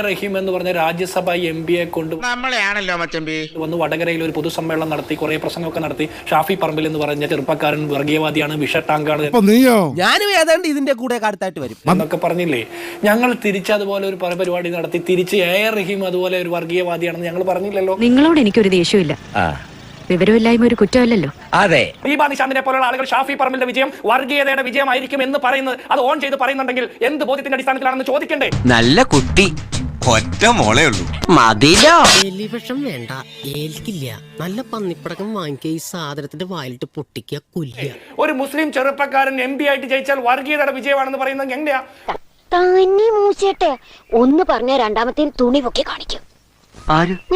റഹീം എന്ന് പറഞ്ഞ രാജ്യസഭ എംപിയെ കൊണ്ട് നമ്മളെയാണല്ലോ മച്ചമ്പി വന്ന് വടകരയിൽ ഒരു പൊതുസമ്മേളനം നടത്തി, കുറെ പ്രസംഗമൊക്കെ നടത്തി. ഷാഫി പറമ്പിൽ എന്ന് പറഞ്ഞ ചെറുപ്പക്കാരൻ വർഗീയവാദിയാണ്, വിഷട്ടാങ്കാണ്, ഞാനും ഏതാണ്ട് ഇതിന്റെ കൂടെ അടുത്തായിട്ട് വരും എന്നൊക്കെ പറഞ്ഞില്ലേ. ഞങ്ങൾ തിരിച്ചതുപോലെ ഒരു പരിപാടി നടത്തി, തിരിച്ച് റഹീം അതുപോലെ ഒരു വർഗീയവാദിയാണെന്ന് ഞങ്ങൾ പറഞ്ഞില്ലല്ലോ. നിങ്ങളോട് എനിക്കൊരു ദേഷ്യമില്ല, വിവരമില്ലായ്മ ഒരു കുറ്റമല്ലല്ലോ. അതെ, ദീപാ നിശാന്തിനെ പോലുള്ള ആളുകൾ ഷാഫി പറമ്പിന്റെ വിജയം വർഗീയതയുടെ വിജയമായിരിക്കും എന്ന് പറയുന്നത്, അത് ഓൺ ചെയ്ത് പറയുന്നുണ്ടെങ്കിൽ എന്ത് ബോധ്യത്തിന്റെ അടിസ്ഥാനത്തിലാണെന്ന് ചോദിക്കണ്ടേ? നല്ല കുട്ടി, ഒറ്റ മോളേ ഉള്ളൂ, മതിലോ. എലിവിഷം വേണ്ട, ഏൽക്കില്ല. നല്ല പന്നിപ്പടക്കം വാങ്ങിക്കുക, ഈ സാധനത്തിന്റെ വായിലിട്ട് പൊട്ടിക്കുക, കൊല്ലുക. ഒരു മുസ്ലിം ചെറുപ്പക്കാരൻ എംപി ആയിട്ട് ജയിച്ചാൽ വർഗീയതയുടെ വിജയമാണെന്ന് പറയുന്നത് എങ്ങനെയാ? തന്നെ മൂച്ചേട്ടെ ഒന്ന് പറഞ്ഞ രണ്ടാമത്തെ തുണി പൊക്കി കാണിക്കും.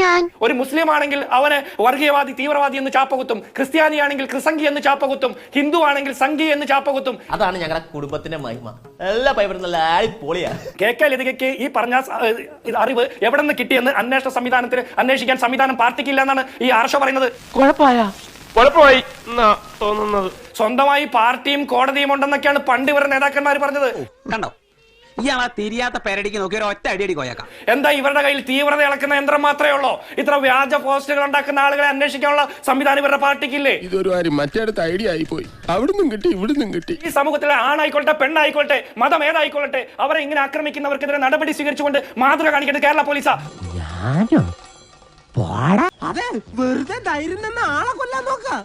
ഞാൻ ഒരു മുസ്ലിം ആണെങ്കിൽ അവന് വർഗീയവാദി, തീവ്രവാദി എന്ന് ചാപ്പകുത്തും, ക്രിസ്ത്യാനിയാണെങ്കിൽ ക്രിസംഗി എന്ന് ചാപ്പകുത്തും, ഹിന്ദു ആണെങ്കിൽ സംഘി എന്ന് ചാപ്പകുത്തും. അതാണ് ഞങ്ങളുടെ കുടുംബത്തിന്റെ മഹിമ. എല്ലാ പൈപ്പറും നല്ല അടിപൊളിയാ. KK ലതികയ്ക്ക് ഈ പറഞ്ഞ അറിവ് എവിടെ നിന്ന് കിട്ടിയെന്ന് അന്വേഷണ സംവിധാനത്തിന് അന്വേഷിക്കാൻ സംവിധാനം പാർട്ടിക്കില്ല എന്നാണ് ഈ ആർഷോ പറയുന്നത്. കുഴപ്പമായി തോന്നുന്നത്. സ്വന്തമായി പാർട്ടിയും കോടതിയും ഉണ്ടെന്നൊക്കെയാണ് പണ്ട് ഇവരുടെ നേതാക്കന്മാർ പറഞ്ഞത്. കണ്ടോ, ഇയാളാ തിരിയാത്ത പേരടിക്ക് നോക്കി ഒരു ഒറ്റ അടിയടി കോയക്കാം. എന്താ ഇവരുടെ കയ്യിൽ തീവ്രത ഇളക്കുന്ന യന്ത്രം മാത്രമേ ഉള്ളൂ? ഇത്ര വ്യാജ പോസ്റ്റുകൾ ഉണ്ടാക്കുന്ന ആളുകളെ അന്വേഷിക്കാനുള്ള സംവിധാനം ഇവരുടെ പാർട്ടിക്കില്ലേ? ഇതൊരു കാര്യം മറ്റേടത്ത് ഐഡിയ ആയിപ്പോയി. അവിടുന്നും കിട്ടി ഇവിടുന്നും കിട്ടി. ഈ സമൂഹത്തിലെ ആണായിക്കോട്ടെ, പെണ്ണായിക്കോട്ടെ, മതം ഏതായിക്കൊള്ളട്ടെ, അവരെ ഇങ്ങനെ ആക്രമിക്കുന്നവർക്കെതിരെ നടപടി സ്വീകരിച്ചുകൊണ്ട് മാതൃക കാണിക്കേണ്ടത് കേരള പോലീസാ. അതെ, വെറുതെ ധൈര്യം ആളെ കൊല്ലാൻ നോക്ക.